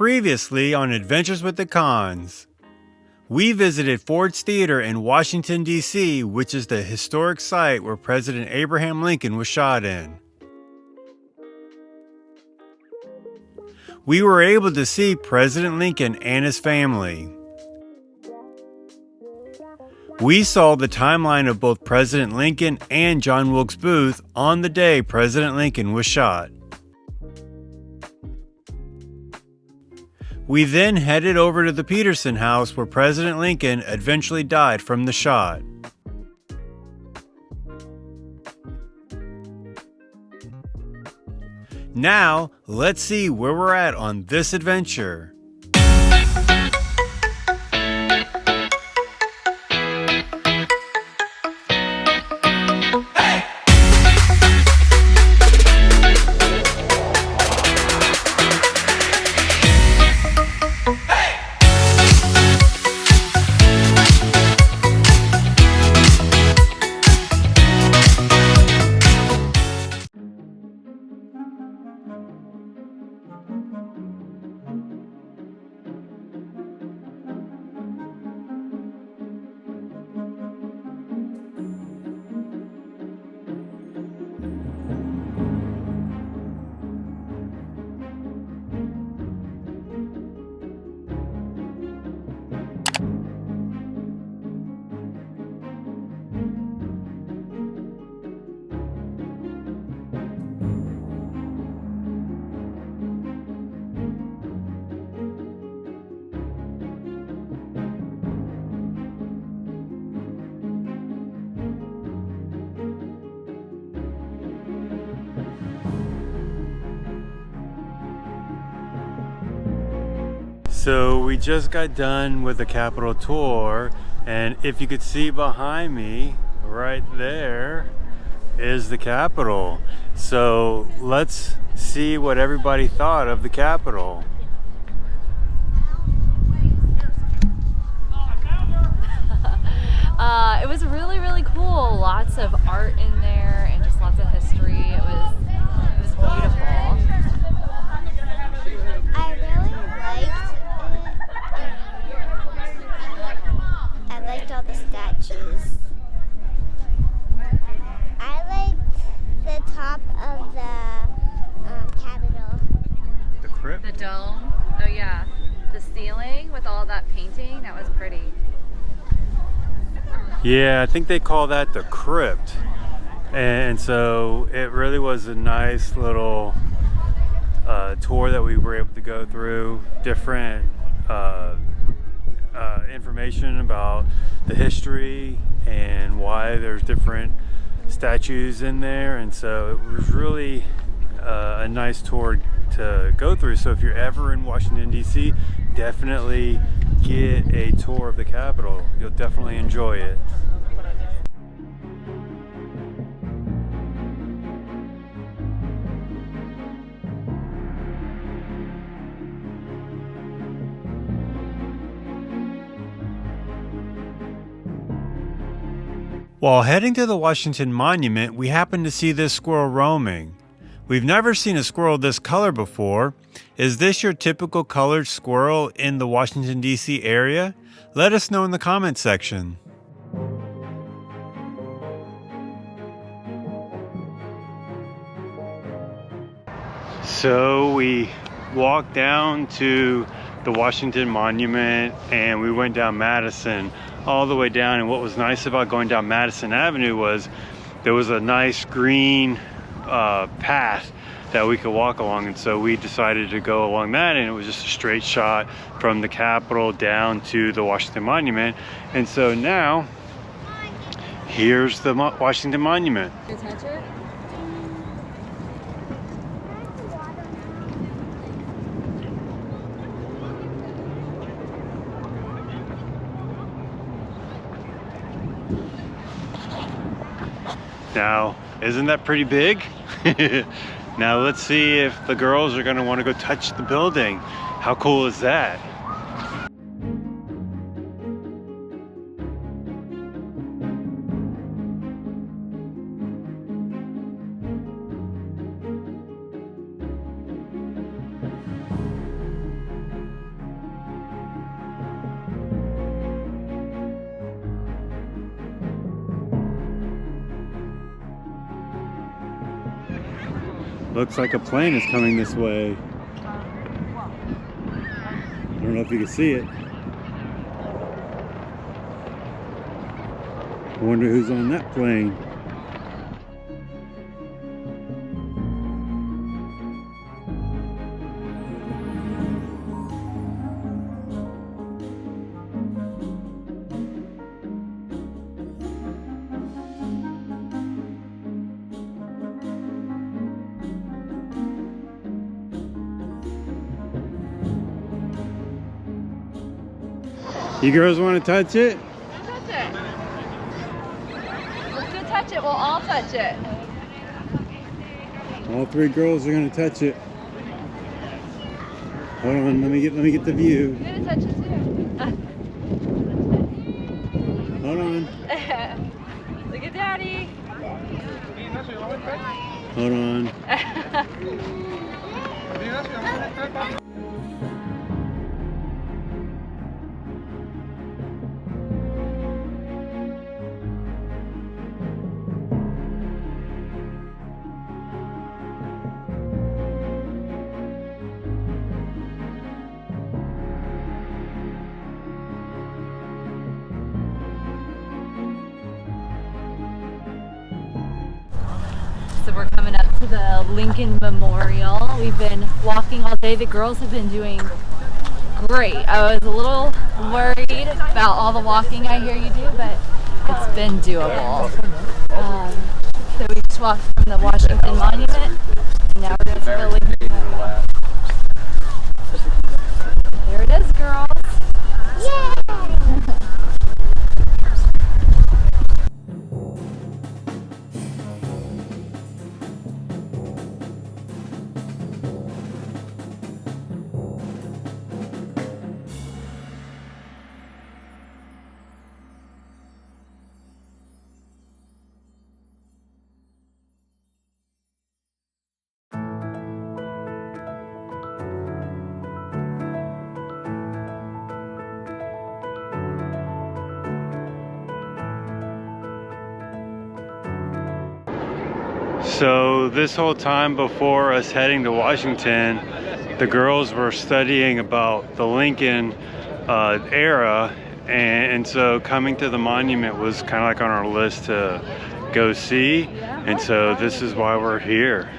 Previously on Adventures with the Cohns. We visited Ford's Theater in Washington, D.C., which is the historic site where President Abraham Lincoln was shot in. We were able to see President Lincoln and his family. We saw the timeline of both President Lincoln and John Wilkes Booth on the day President Lincoln was shot. We then headed over to the Peterson house where President Lincoln eventually died from the shot. Now, let's see where we're at on this adventure. So we just got done with the Capitol tour, and if you could see behind me, right there is the Capitol. So let's see what everybody thought of the Capitol. It was really cool. Lots of art in there and just lots of history. It was beautiful. I really liked it. I liked all the statues. I liked the top of the Capitol. The crypt? The dome. Oh yeah. The ceiling with all that painting. That was pretty. Yeah, I think they call that the crypt. And so it really was a nice little tour that we were able to go through. Different information about the history and why there's different statues in there. And so it was really a nice tour to go through. So if you're ever in Washington, D.C., definitely get a tour of the Capitol. You'll definitely enjoy it. While heading to the Washington Monument, we happened to see this squirrel roaming. We've never seen a squirrel this color before. Is this your typical colored squirrel in the Washington, D.C. area? Let us know in the comments section. So we walked down to the Washington Monument and we went down Madison all the way down. And what was nice about going down Madison Avenue was there was a nice green path that we could walk along, and so we decided to go along that, and it was just a straight shot from the Capitol down to the Washington Monument. And so now here's the Washington Monument. Can you touch it? Now, isn't that pretty big? Now let's see if the girls are going to want to go touch the building. How cool is that? Looks like a plane is coming this way. I don't know if you can see it. I wonder who's on that plane. You girls want to touch it? Touch it. Let's go touch it. We'll all touch it. All three girls are going to touch it. Hold on, let me get the view. You're gonna touch it too. Hold on. Look at Daddy. Hold on. So we're coming up to the Lincoln Memorial. We've been walking all day. The girls have been doing great. I was a little worried about all the walking I hear you do, but it's been doable. So we just walked from the Washington Monument, and now we're going to the Lincoln Memorial. There it is, girls. Yeah! So this whole time before us heading to Washington, the girls were studying about the Lincoln era, and so coming to the monument was kind of like on our list to go see, and so this is why we're here.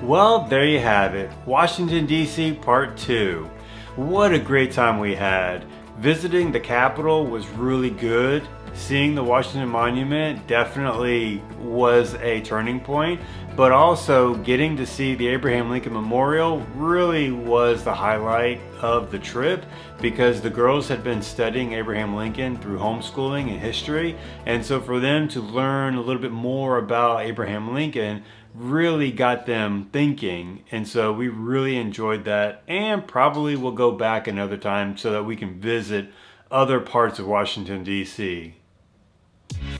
Well, there you have it. Washington, D.C. Part 2. What a great time we had. Visiting the Capitol was really good. Seeing the Washington Monument definitely was a turning point, but also getting to see the Abraham Lincoln Memorial really was the highlight of the trip, because the girls had been studying Abraham Lincoln through homeschooling and history, and so for them to learn a little bit more about Abraham Lincoln really got them thinking, and so we really enjoyed that, and probably will go back another time so that we can visit other parts of Washington, D.C.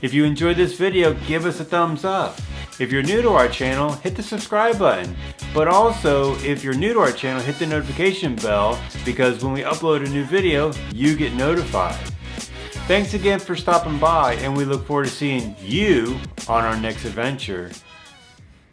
If you enjoyed this video, give us a thumbs up. If you're new to our channel, hit the subscribe button. But also, if you're new to our channel, hit the notification bell, because when we upload a new video, you get notified. Thanks again for stopping by, and we look forward to seeing you on our next adventure.